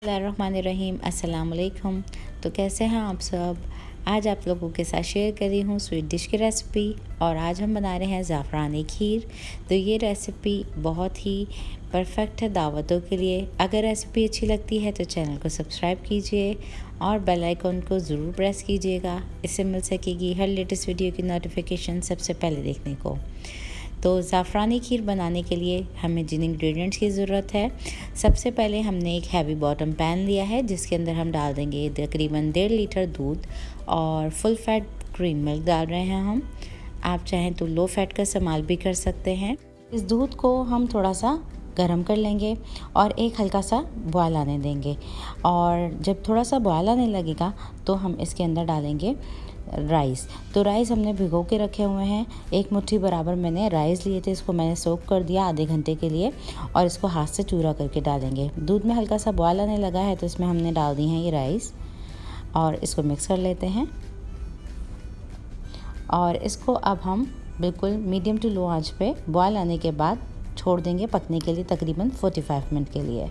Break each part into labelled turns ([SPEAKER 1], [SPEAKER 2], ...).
[SPEAKER 1] बिस्मिल्लाहिर्रहमानिर्रहीम अस्सलाम वालेकुम। तो कैसे हैं आप सब। आज आप लोगों के साथ शेयर कर रही हूँ स्वीट डिश की रेसिपी और आज हम बना रहे हैं ज़ाफ़रानी खीर। तो ये रेसिपी बहुत ही परफेक्ट है दावतों के लिए। अगर रेसिपी अच्छी लगती है तो चैनल को सब्सक्राइब कीजिए और बेल आइकन को ज़रूर प्रेस कीजिएगा। इससे मिल सकेगी हर लेटेस्ट वीडियो की नोटिफिकेशन सबसे पहले देखने को। तो ज़ाफ़रानी खीर बनाने के लिए हमें जिन इंग्रेडिएंट्स की ज़रूरत है, सबसे पहले हमने एक हैवी बॉटम पैन लिया है जिसके अंदर हम डाल देंगे तकरीबन 1.5 लीटर दूध और फुल फैट क्रीम मिल्क डाल रहे हैं हम। आप चाहें तो लो फैट का इस्तेमाल भी कर सकते हैं। इस दूध को हम थोड़ा सा गरम कर लेंगे और एक हल्का सा बॉयल आने देंगे और जब थोड़ा सा बॉयल आने लगेगा तो हम इसके अंदर डालेंगे राइस। तो राइस हमने भिगो के रखे हुए हैं। एक मुट्ठी बराबर मैंने राइस लिए थे, इसको मैंने सोक कर दिया आधे घंटे के लिए और इसको हाथ से चूरा करके डालेंगे। दूध में हल्का सा बॉयल आने लगा है तो इसमें हमने डाल दी हैं ये राइस और इसको मिक्स कर लेते हैं। और इसको अब हम बिल्कुल मीडियम टू लो आंच पे बॉयल आने के बाद छोड़ देंगे पकने के लिए तकरीबन 45 मिनट के लिए।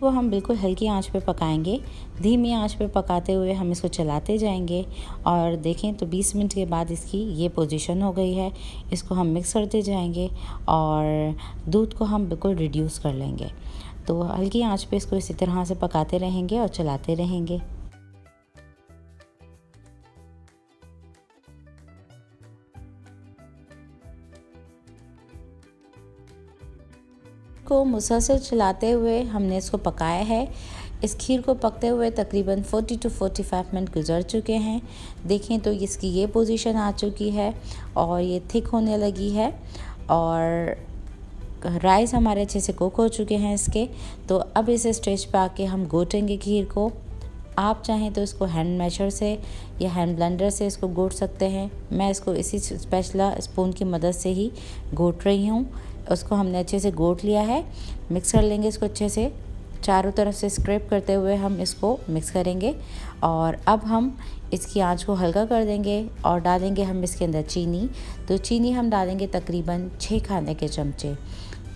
[SPEAKER 1] वो हम बिल्कुल हल्की आंच पे पकाएंगे। धीमी आंच पे पकाते हुए हम इसको चलाते जाएंगे और देखें तो 20 मिनट के बाद इसकी ये पोजीशन हो गई है। इसको हम मिक्स करते जाएंगे और दूध को हम बिल्कुल रिड्यूस कर लेंगे। तो हल्की आंच पे इसको इसी तरह से पकाते रहेंगे और चलाते रहेंगे। को मुसलसल चलाते हुए हमने इसको पकाया है। इस खीर को पकते हुए तकरीबन 40 to 45 मिनट गुजर चुके हैं। देखें तो इसकी ये पोजीशन आ चुकी है और ये थिक होने लगी है और राइस हमारे अच्छे से कुक हो चुके हैं इसके। तो अब इस स्टेज पे आके हम घोटेंगे खीर को। आप चाहें तो इसको हैंड मैशर से या हैंड ब्लेंडर से इसको घोट सकते हैं। मैं इसको इसी स्पेशल स्पून की मदद से ही घोट रही हूँ। उसको हमने अच्छे से घोट लिया है। मिक्स कर लेंगे इसको अच्छे से, चारों तरफ से स्क्रैप करते हुए हम इसको मिक्स करेंगे। और अब हम इसकी आंच को हल्का कर देंगे और डालेंगे हम इसके अंदर चीनी। तो चीनी हम डालेंगे तकरीबन 6 खाने के चमचे।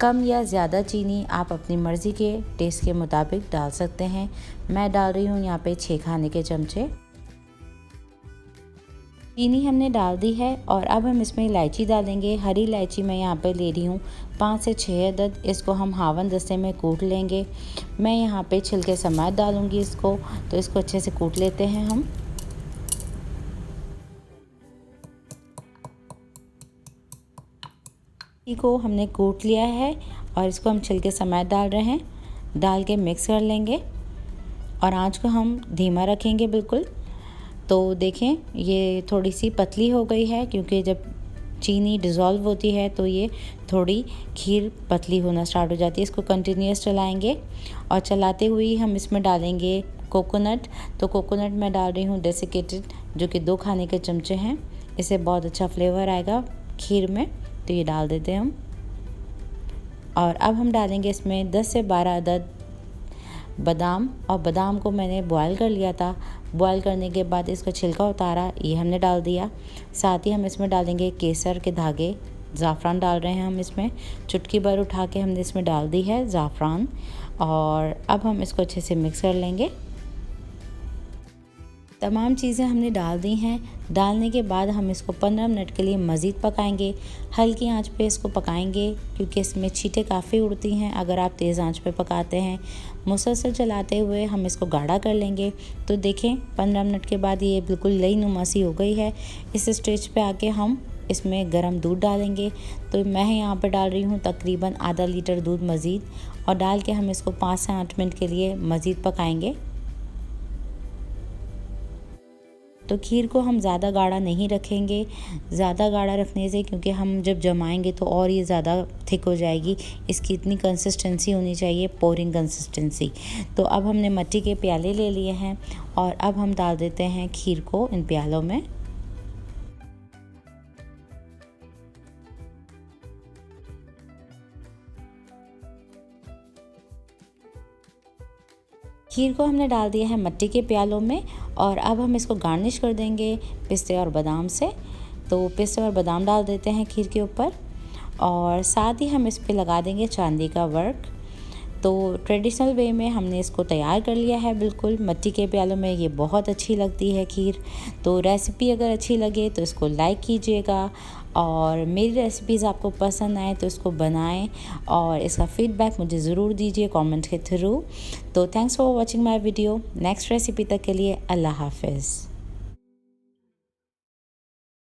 [SPEAKER 1] कम या ज़्यादा चीनी आप अपनी मर्ज़ी के टेस्ट के मुताबिक डाल सकते हैं। मैं डाल रही हूँ यहाँ पे 6 खाने के चमचे। चीनी हमने डाल दी है और अब हम इसमें इलायची डालेंगे। हरी इलायची मैं यहाँ पे ले रही हूँ 5 से 6 अदद। इसको हम हावन दस्ते में कूट लेंगे। मैं यहाँ पे छिलके समेत डालूँगी इसको, तो इसको अच्छे से कूट लेते हैं हम। को हमने कूट लिया है और इसको हम छिलके समेत डाल रहे हैं। डाल के मिक्स कर लेंगे और आँच को हम धीमा रखेंगे बिल्कुल। तो देखें ये थोड़ी सी पतली हो गई है क्योंकि जब चीनी डिज़ोल्व होती है तो ये थोड़ी खीर पतली होना स्टार्ट हो जाती है। इसको कंटिन्यूस चलाएंगे और चलाते हुए हम इसमें डालेंगे कोकोनट। तो कोकोनट मैं डाल रही हूँ डेसिकेटेड, जो कि 2 खाने के चमचे हैं। इससे बहुत अच्छा फ्लेवर आएगा खीर में, तो ये डाल देते हैं हम। और अब हम डालेंगे इसमें 10 से 12 अदद बादाम, और बादाम को मैंने बॉयल कर लिया था। बॉयल करने के बाद इसका छिलका उतारा, ये हमने डाल दिया। साथ ही हम इसमें डालेंगे केसर के धागे। ज़ाफ़रान डाल रहे हैं हम इसमें, चुटकी भर उठा के हमने इसमें डाल दी है ज़ाफ़रान। और अब हम इसको अच्छे से मिक्स कर लेंगे। तमाम चीज़ें हमने डाल दी हैं। डालने के बाद हम इसको 15 मिनट के लिए मज़ीद पकाएंगे। हल्की आंच पे इसको पकाएंगे क्योंकि इसमें छींटे काफ़ी उड़ती हैं अगर आप तेज़ आंच पे पकाते हैं। मुसलसल चलाते हुए हम इसको गाढ़ा कर लेंगे। तो देखें 15 मिनट के बाद ये बिल्कुल लई नुमा सी हो गई है। इस स्टेज पे आके हम इसमें गर्म दूध डालेंगे। तो मैं यहाँ पर डाल रही हूँ तकरीबन आधा लीटर दूध मज़ीद, और डाल के हम इसको 5 से 8 मिनट के लिए मज़ीद पकाएंगे। तो खीर को हम ज़्यादा गाढ़ा नहीं रखेंगे। ज़्यादा गाढ़ा रखने से क्योंकि हम जब जमाएंगे तो और ये ज़्यादा थिक हो जाएगी। इसकी इतनी कंसिस्टेंसी होनी चाहिए, पोरिंग कंसिस्टेंसी। तो अब हमने मिट्टी के प्याले ले लिए हैं और अब हम डाल देते हैं खीर को इन प्यालों में। खीर को हमने डाल दिया है मिट्टी के प्यालों में और अब हम इसको गार्निश कर देंगे पिस्ते और बादाम से। तो पिस्ते और बादाम डाल देते हैं खीर के ऊपर और साथ ही हम इस पे लगा देंगे चांदी का वर्क। तो ट्रेडिशनल वे में हमने इसको तैयार कर लिया है। बिल्कुल मिट्टी के प्यालों में ये बहुत अच्छी लगती है खीर। तो रेसिपी अगर अच्छी लगे तो इसको लाइक कीजिएगा, और मेरी रेसिपीज़ आपको पसंद आए तो इसको बनाएं और इसका फीडबैक मुझे ज़रूर दीजिए कमेंट के थ्रू। तो thanks for watching my video. Next recipe तक के लिए अल्लाह हाफ़िज़।